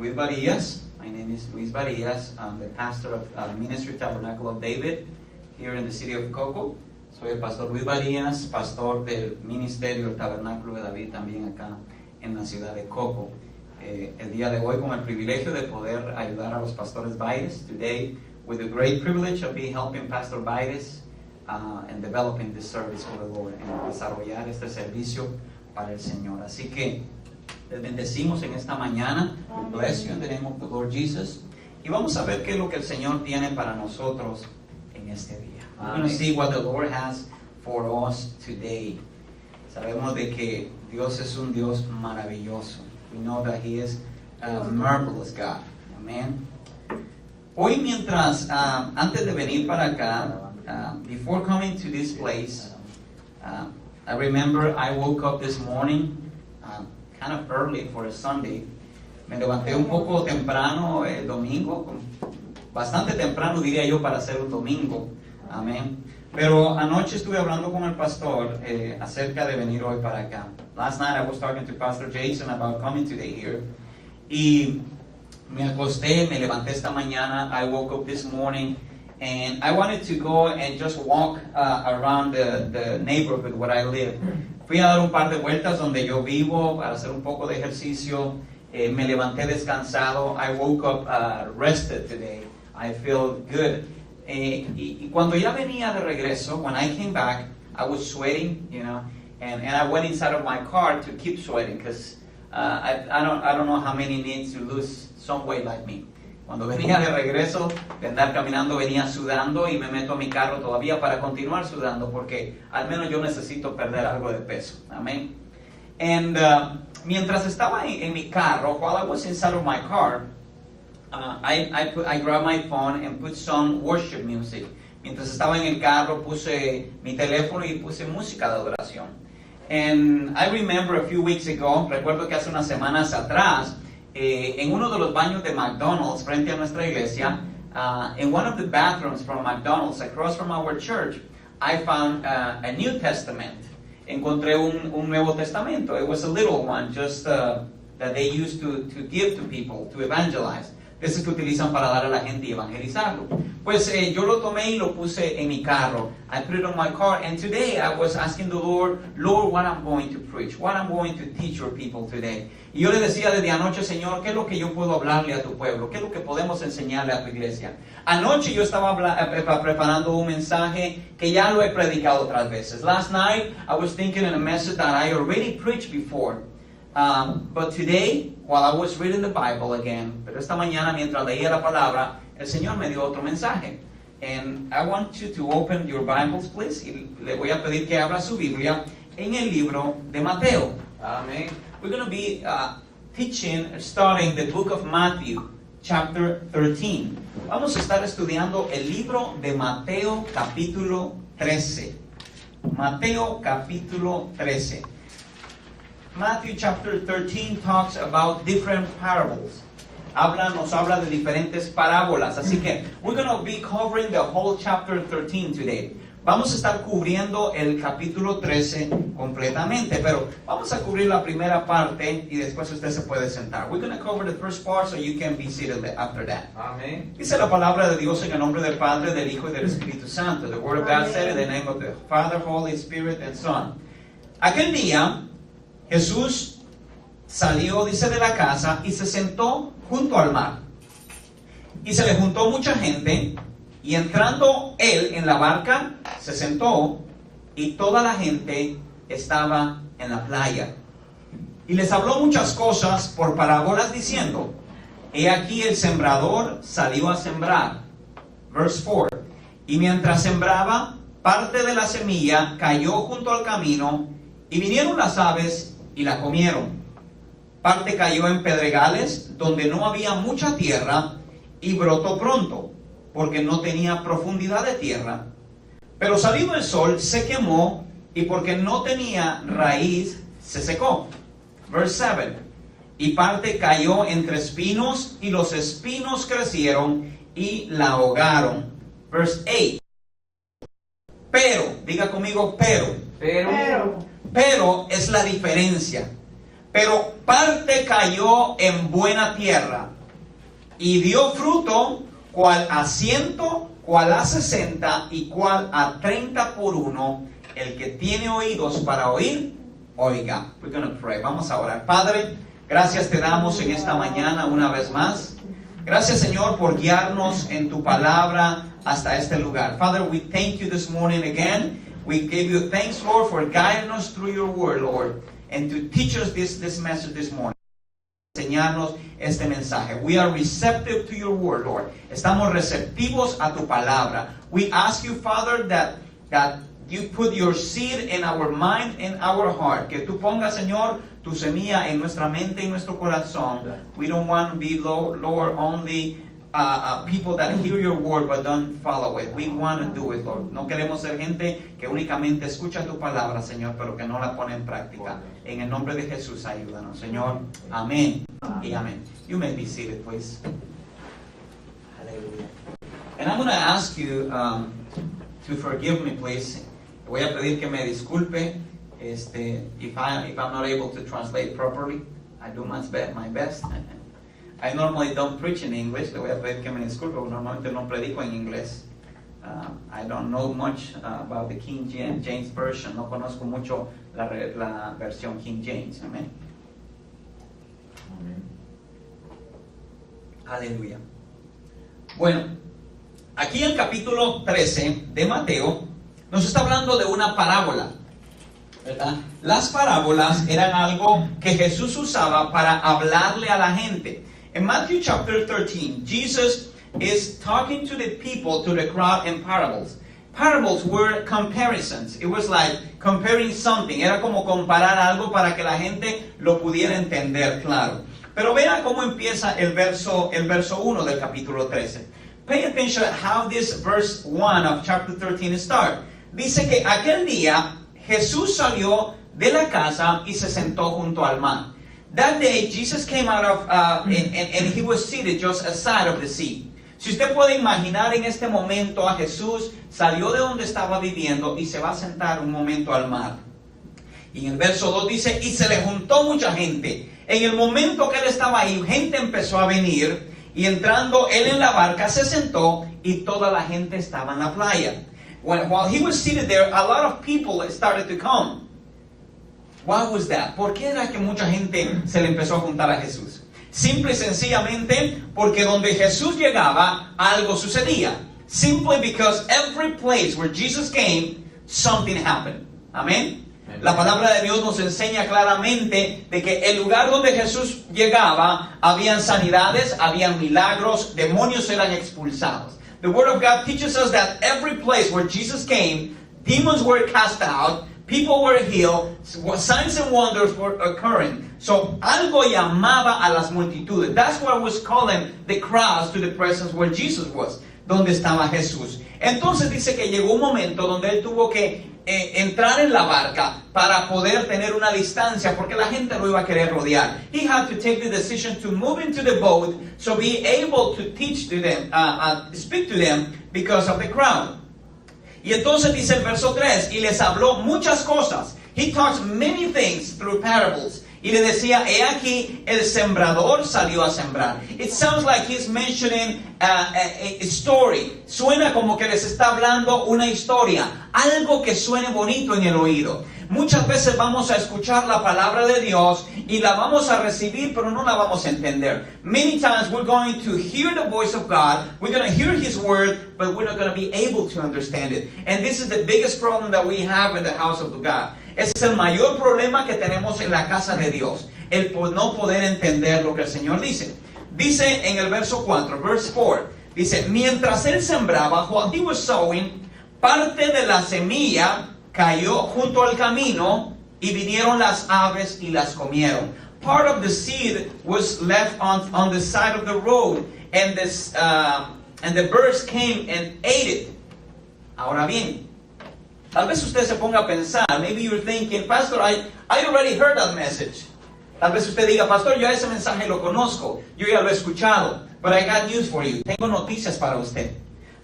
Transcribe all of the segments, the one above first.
Luis Varillas. My name is Luis Varillas. I'm the pastor of Ministry Tabernacle of David here in the city of Coco. Soy el pastor Luis Varillas, pastor del Ministerio del Tabernáculo de David también acá en la ciudad de Coco. El día de hoy con el privilegio de poder ayudar a los pastores Baires. Today with the great privilege of being helping Pastor Baires and developing this service for the Lord, en desarrollar este servicio para el Señor. Así que les bendecimos en esta mañana. We bless you in the name of the Lord Jesus. Y vamos a ver qué es lo que el Señor tiene para nosotros en este día. We're going to see what the Lord has for us today. Sabemos de que Dios es un Dios maravilloso. We know that He is a marvelous God. Amen. Hoy mientras, antes de venir para acá, before coming to this place, I remember I woke up this morning, kind of early for a Sunday. Me levanté un poco temprano el domingo, bastante temprano diría yo para ser un domingo. Amén. Pero anoche estuve hablando con el pastor acerca de venir hoy para acá. Last night I was talking to Pastor Jason about coming today here. Y me acosté, me levanté esta mañana. I woke up this morning and I wanted to go and just walk around the neighborhood where I live. Fui a dar un par de vueltas donde yo vivo para hacer un poco de ejercicio. Me levanté descansado. I woke up rested today. I feel good. Y cuando ya venía de regreso, when I came back, I was sweating, you know, and I went inside of my car to keep sweating because I don't know how many needs to lose some weight like me. Cuando venía de regreso, de andar caminando, venía sudando y me meto a mi carro todavía para continuar sudando porque al menos yo necesito perder algo de peso. Amén. And mientras estaba en mi carro, while I was inside of my car, I grabbed my phone and put some worship music. Mientras estaba en el carro, puse mi teléfono y puse música de adoración. And I remember a few weeks ago, recuerdo que hace unas semanas atrás, en uno de los baños de McDonald's frente a nuestra iglesia, in one of the bathrooms from McDonald's across from our church, I found a New Testament. Encontré un Nuevo Testamento. It was a little one, just that they used to give to people, to evangelize. Ese que utilizan para dar a la gente y evangelizarlo. Pues yo lo tomé y lo puse en mi carro. I put it on my car, and today I was asking the Lord, what I'm going to preach, what I'm going to teach your people today. Y yo le decía desde anoche, Señor, ¿qué es lo que yo puedo hablarle a tu pueblo? ¿Qué es lo que podemos enseñarle a tu iglesia? Anoche yo estaba preparando un mensaje que ya lo he predicado otras veces. Last night I was thinking in a message that I already preached before. But today, while I was reading the Bible again, pero esta mañana mientras leía la palabra, el Señor me dio otro mensaje. And I want you to open your Bibles, please. Y le voy a pedir que abra su Biblia en el libro de Mateo. Amen. We're going to be starting the book of Matthew, chapter 13. Vamos a estar estudiando el libro de Mateo, capítulo 13. Mateo, capítulo 13. Matthew chapter 13 talks about different parables. Nos habla de diferentes parábolas. Así que we're going to be covering the whole chapter 13 today. Vamos a estar cubriendo el capítulo 13 completamente, pero vamos a cubrir la primera parte y después usted se puede sentar. We're going to cover the first part so you can be seated after that. Amen. Dice la palabra de Dios en el nombre del Padre, del Hijo y del Espíritu Santo. The word of God said in the name of the Father, Holy Spirit and Son. Aquel día Jesús salió, dice, de la casa y se sentó junto al mar. Y se le juntó mucha gente, y entrando él en la barca, se sentó, y toda la gente estaba en la playa. Y les habló muchas cosas por parábolas diciendo, he aquí el sembrador salió a sembrar. Verse 4. Y mientras sembraba, parte de la semilla cayó junto al camino, y vinieron las aves y la comieron. Parte cayó en pedregales donde no había mucha tierra y brotó pronto, porque no tenía profundidad de tierra. Pero salido el sol se quemó y porque no tenía raíz se secó. Verse 7. Y parte cayó entre espinos y los espinos crecieron y la ahogaron. Verse 8. Pero, diga conmigo, pero es la diferencia. pero parte cayó en buena tierra y dio fruto, cual a 100, cual a 60 y cual a 30 por uno. El que tiene oídos para oír, oiga. We're going to pray. Vamos a orar. Padre, gracias te damos en esta mañana una vez más. Gracias, Señor, por guiarnos en tu palabra hasta este lugar. Father, we thank you this morning again. We give you thanks, Lord, for guiding us through your word, Lord, and to teach us this message this morning. Enseñarnos este mensaje. We are receptive to your word, Lord. Estamos receptivos a tu palabra. We ask you, Father, that you put your seed in our mind and our heart. Que tú pongas, Señor, tu semilla en nuestra mente y nuestro corazón. We don't want to be, Lord, only people that hear your word but don't follow it. We want to do it, Lord. No queremos ser gente que únicamente escucha tu palabra, Señor, pero que no la pone en práctica. En el nombre de Jesús, ayúdanos, Señor. Amén y amén. You may be seated, please. Hallelujah. And I'm going to ask you to forgive me, please. Voy a pedir que me disculpe if I'm not able to translate properly. I do my best. I normally don't preach in English. Le voy a pedir que me disculpe, porque normalmente no predico en inglés. I don't know much about the King James Version. No conozco mucho la versión King James. Amén. Aleluya. Bueno, aquí en el capítulo 13 de Mateo nos está hablando de una parábola, ¿verdad? Las parábolas eran algo que Jesús usaba para hablarle a la gente. In Matthew chapter 13, Jesus is talking to the people, to the crowd in parables. Parables were comparisons. It was like comparing something. Era como comparar algo para que la gente lo pudiera entender claro. Pero vean cómo empieza el verso 1 del capítulo 13. Pay attention how this verse 1 of chapter 13 starts. Dice que aquel día Jesús salió de la casa y se sentó junto al mar. That day Jesus came out of and he was seated just aside of the sea. Si usted puede imaginar en este momento a Jesús, salió de donde estaba viviendo y se va a sentar un momento al mar. Y en el verso 2 dice, y se le juntó mucha gente. En el momento que él estaba ahí, gente empezó a venir, y entrando él en la barca se sentó y toda la gente estaba en la playa. While he was seated there, a lot of people started to come. Why was that? ¿Por qué era que mucha gente se le empezó a juntar a Jesús? Simple y sencillamente porque donde Jesús llegaba, algo sucedía. Simply because every place where Jesus came, something happened. Amén. La palabra de Dios nos enseña claramente de que el lugar donde Jesús llegaba, habían sanidades, habían milagros, demonios eran expulsados. The Word of God teaches us that every place where Jesus came, demons were cast out, people were healed, signs and wonders were occurring. So, algo llamaba a las multitudes. That's what was calling the crowds to the presence where Jesus was, donde estaba Jesús. Entonces dice que llegó un momento donde él tuvo que entrar en la barca para poder tener una distancia porque la gente lo iba a querer rodear. He had to take the decision to move into the boat so be able to teach to them, speak to them because of the crowd. Y entonces dice el verso 3, y les habló muchas cosas. He talks many things through parables. Y le decía, he aquí, el sembrador salió a sembrar. It sounds like he's mentioning a story. Suena como que les está hablando una historia. Algo que suene bonito en el oído. Muchas veces vamos a escuchar la palabra de Dios y la vamos a recibir, pero no la vamos a entender. Many times we're going to hear the voice of God, we're going to hear His word, but we're not going to be able to understand it. And this is the biggest problem that we have in the house of God. Ese es el mayor problema que tenemos en la casa de Dios, el no poder entender lo que el Señor dice. Dice en el verso 4, verse 4, dice, mientras él sembraba, while he was sowing, parte de la semilla cayó junto al camino y vinieron las aves y las comieron. Part of the seed was left on the side of the road, and the birds came and ate it. Ahora bien, tal vez usted se ponga a pensar, maybe you're thinking, Pastor, I already heard that message. Tal vez usted diga, Pastor, yo ese mensaje lo conozco, yo ya lo he escuchado, but I got news for you. Tengo noticias para usted.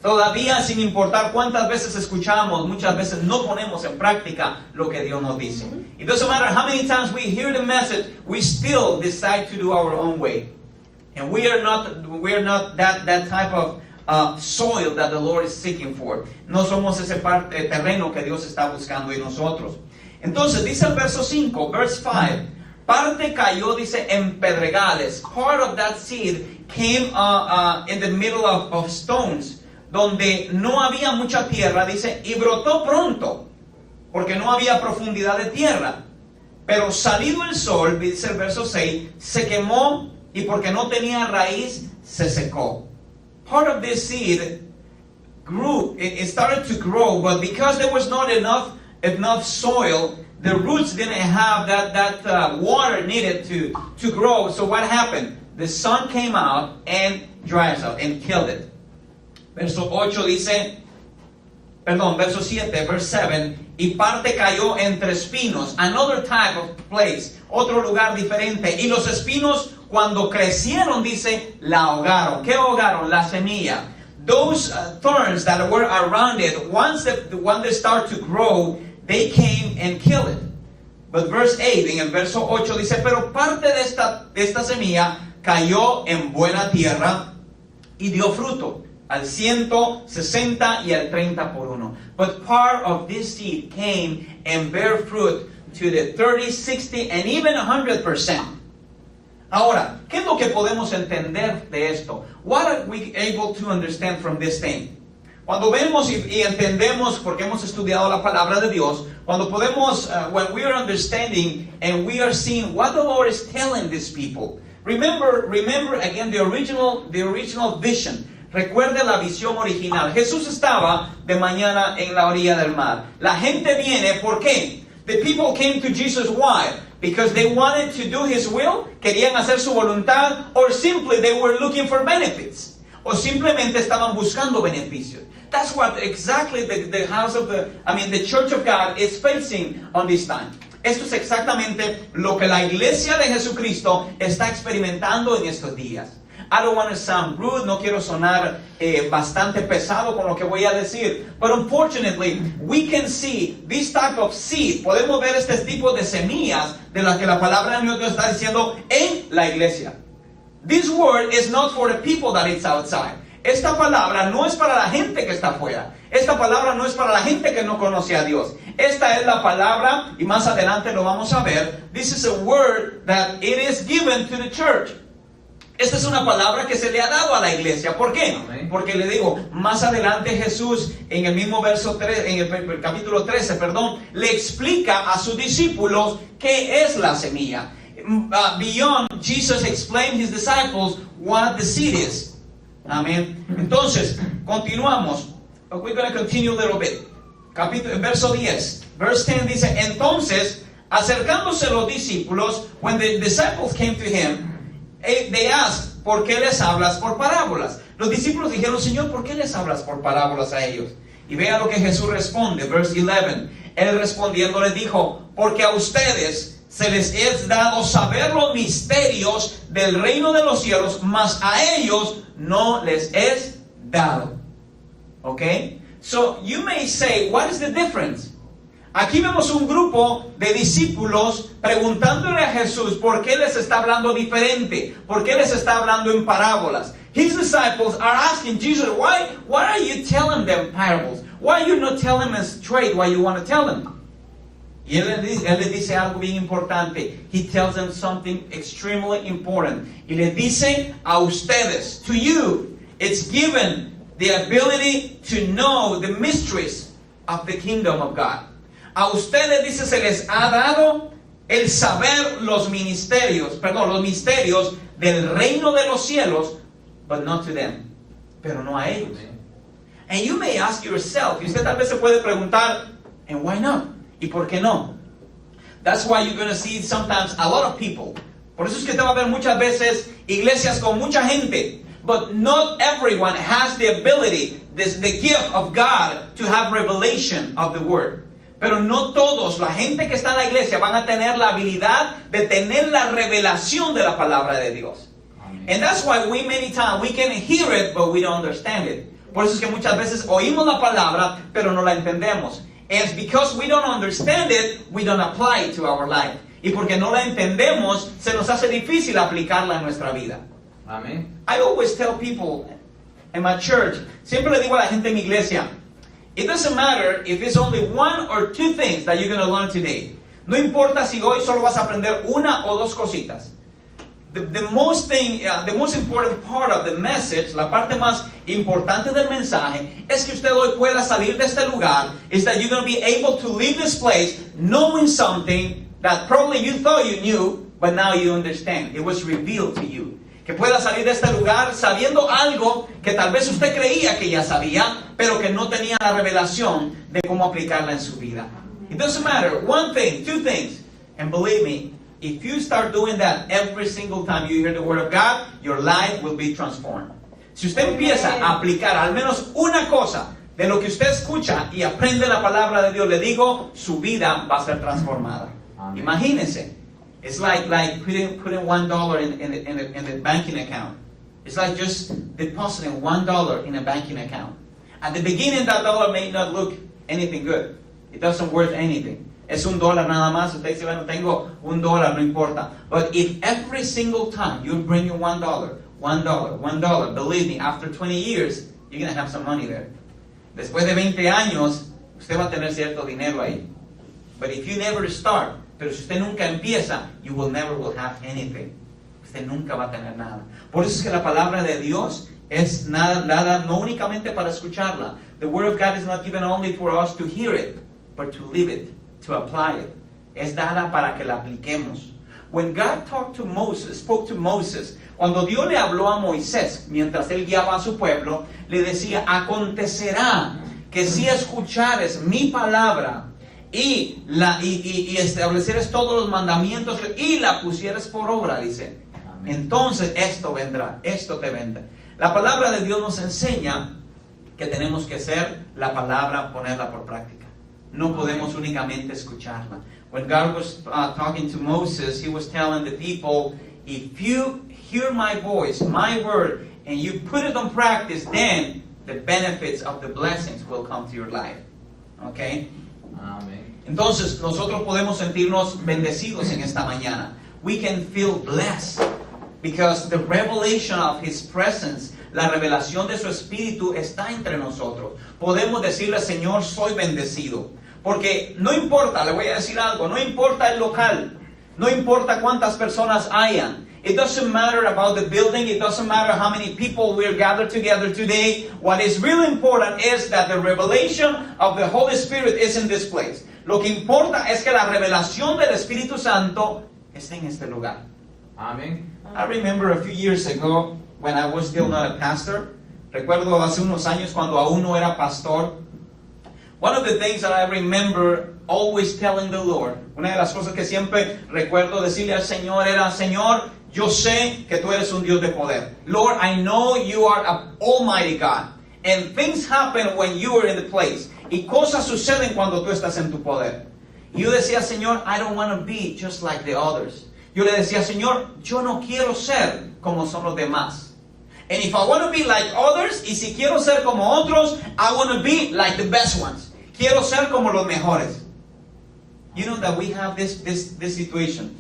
Todavía, sin importar cuántas veces escuchamos, muchas veces no ponemos en práctica lo que Dios nos dice. It doesn't matter how many times we hear the message, we still decide to do our own way. And we are not that type of soil that the Lord is seeking for. No somos ese terreno que Dios está buscando en nosotros. Entonces, dice el verso 5, verse 5, parte cayó, dice, en pedregales. Part of that seed came in the middle of stones, donde no había mucha tierra, dice, y brotó pronto, porque no había profundidad de tierra. Pero salido el sol, dice el verso 6, se quemó, y porque no tenía raíz, se secó. Part of this seed grew, it started to grow, but because there was not enough soil, the roots didn't have that water needed to grow. So what happened? The sun came out and dried it out and killed it. Verso 8 dice, verso 7, verse 7, y parte cayó entre espinos, another type of place, otro lugar diferente, y los espinos cuando crecieron, dice, la ahogaron. ¿Qué ahogaron? La semilla. Those thorns that were around it, once they start to grow, they came and killed it. But verse 8, en el verso 8 dice, pero parte de esta semilla cayó en buena tierra y dio fruto, al 160 y al 30 por uno. But part of this seed came and bear fruit to the 30, 60, and even 100%. Ahora, ¿qué es lo que podemos entender de esto? What are we able to understand from this thing? Cuando vemos y entendemos, porque hemos estudiado la palabra de Dios, cuando podemos, when we are understanding and we are seeing what the Lord is telling these people. Remember again the original vision. Recuerde la visión original. Jesús estaba de mañana en la orilla del mar. La gente viene, ¿por qué? The people came to Jesus, why? Because they wanted to do His will, querían hacer su voluntad, or simply they were looking for benefits, o simplemente estaban buscando beneficios. That's what exactly the Church of God is facing on this time. Esto es exactamente lo que la iglesia de Jesucristo está experimentando en estos días. I don't want to sound rude, no quiero sonar bastante pesado con lo que voy a decir. But unfortunately, we can see this type of seed. Podemos ver este tipo de semillas de las que la palabra de Dios está diciendo en la iglesia. This word is not for the people that is outside. Esta palabra no es para la gente que está afuera. Esta palabra no es para la gente que no conoce a Dios. Esta es la palabra, y más adelante lo vamos a ver. This is a word that it is given to the church. Esta es una palabra que se le ha dado a la iglesia. ¿Por qué? Amén. Porque le digo, más adelante Jesús, en el mismo verso 3, en el capítulo 13, le explica a sus discípulos qué es la semilla. Beyond, Jesus explained his disciples what the seed is. Amén. Entonces, continuamos. We're going to continue a little bit. Verso 10. Verse 10 dice, entonces, acercándose los discípulos, when the disciples came to him, they asked, ¿por qué les hablas por parábolas? Los discípulos dijeron, Señor, ¿por qué les hablas por parábolas a ellos? Y vea lo que Jesús responde, verse 11. Él respondiendo les dijo, porque a ustedes se les es dado saber los misterios del reino de los cielos, mas a ellos no les es dado. Okay? So you may say, what is the difference? Aquí vemos un grupo de discípulos preguntándole a Jesús por qué les está hablando diferente, por qué les está hablando en parábolas. His disciples are asking Jesus, why are you telling them parables? Why are you not telling them straight what you want to tell them? Y él les dice algo bien importante. He tells them something extremely important. Y les dice a ustedes, to you, it's given the ability to know the mysteries of the kingdom of God. A ustedes, dice, se les ha dado el saber los misterios del reino de los cielos, but not to them. Pero no a ellos. And you may ask yourself, y usted tal vez se puede preguntar, and why not? ¿Y por qué no? That's why you're going to see sometimes a lot of people. Por eso es que te va a ver muchas veces iglesias con mucha gente. But not everyone has the ability, the gift of God to have revelation of the word. Pero no todos, la gente que está en la iglesia, van a tener la habilidad de tener la revelación de la palabra de Dios. Amen. And that's why many times we can hear it, but we don't understand it. Por eso es que muchas veces oímos la palabra, pero no la entendemos. And because we don't understand it, we don't apply it to our life. Y porque no la entendemos, se nos hace difícil aplicarla en nuestra vida. Amén. I always tell people in my church, siempre le digo a la gente en mi iglesia, it doesn't matter if it's only one or two things that you're going to learn today. No importa si hoy solo vas a aprender una o dos cositas. The most important part of the message, la parte más importante del mensaje, es que usted hoy pueda salir de este lugar, is that you're going to be able to leave this place knowing something that probably you thought you knew, but now you understand. It was revealed to you. Que pueda salir de este lugar sabiendo algo que tal vez usted creía que ya sabía, pero que no tenía la revelación de cómo aplicarla en su vida. It doesn't matter, one thing, two things, and believe me, if you start doing that every single time you hear the word of God, your life will be transformed. Si usted empieza a aplicar al menos una cosa de lo que usted escucha y aprende la palabra de Dios, le digo, su vida va a ser transformada. Amén. Imagínense. It's like putting $1 in the banking account. It's like just depositing $1 in a banking account. At the beginning, that dollar may not look anything good. It doesn't worth anything. Es $1 nada más. Usted dice, bueno, tengo $1, no importa. But if every single time you bring your $1, believe me, after 20 years, you're going to have some money there. Después de 20 años, usted va a tener cierto dinero ahí. But if you never start, pero si usted nunca empieza, you will never have anything. Usted nunca va a tener nada. Por eso es que la palabra de Dios es nada, no únicamente para escucharla. The word of God is not given only for us to hear it, but to live it, to apply it. Es dada para que la apliquemos. When God spoke to Moses, cuando Dios le habló a Moisés, mientras él guiaba a su pueblo, le decía, acontecerá que si escuchares mi palabra, y establecieres todos los mandamientos y la pusieres por obra, dice. Amén. Entonces esto vendrá, esto te vendrá. La palabra de Dios nos enseña que tenemos que hacer la palabra, ponerla por práctica. No podemos únicamente escucharla. When God was talking to Moses, he was telling the people, if you hear my voice, my word, and you put it on practice, then the benefits of the blessings will come to your life. Okay? Amén. Entonces, nosotros podemos sentirnos bendecidos en esta mañana. We can feel blessed because the revelation of His presence, la revelación de su Espíritu está entre nosotros. Podemos decirle, Señor, soy bendecido. Porque no importa, le voy a decir algo, no importa el local, no importa cuántas personas hayan. It doesn't matter about the building. It doesn't matter how many people we're gathered together today. What is really important is that the revelation of the Holy Spirit is in this place. Lo que importa es que la revelación del Espíritu Santo esté en este lugar. Amén. I remember a few years ago when I was still not a pastor. Recuerdo hace unos años cuando aún no era pastor. One of the things that I remember always telling the Lord, una de las cosas que siempre recuerdo decirle al Señor era, Señor, yo sé que tú eres un Dios de poder. Lord, I know you are an almighty God. And things happen when you are in the place. Y cosas suceden cuando tú estás en tu poder. Y yo decía, Señor, I don't want to be just like the others. Yo le decía, Señor, yo no quiero ser como son los demás. And if I want to be like others, y si quiero ser como otros, I want to be like the best ones. Quiero ser como los mejores. You know that we have this situation.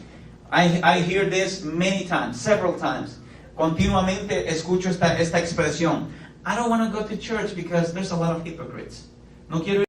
I hear this many times, several times. Continuamente escucho esta expresión. I don't want to go to church because there's a lot of hypocrites. No quiero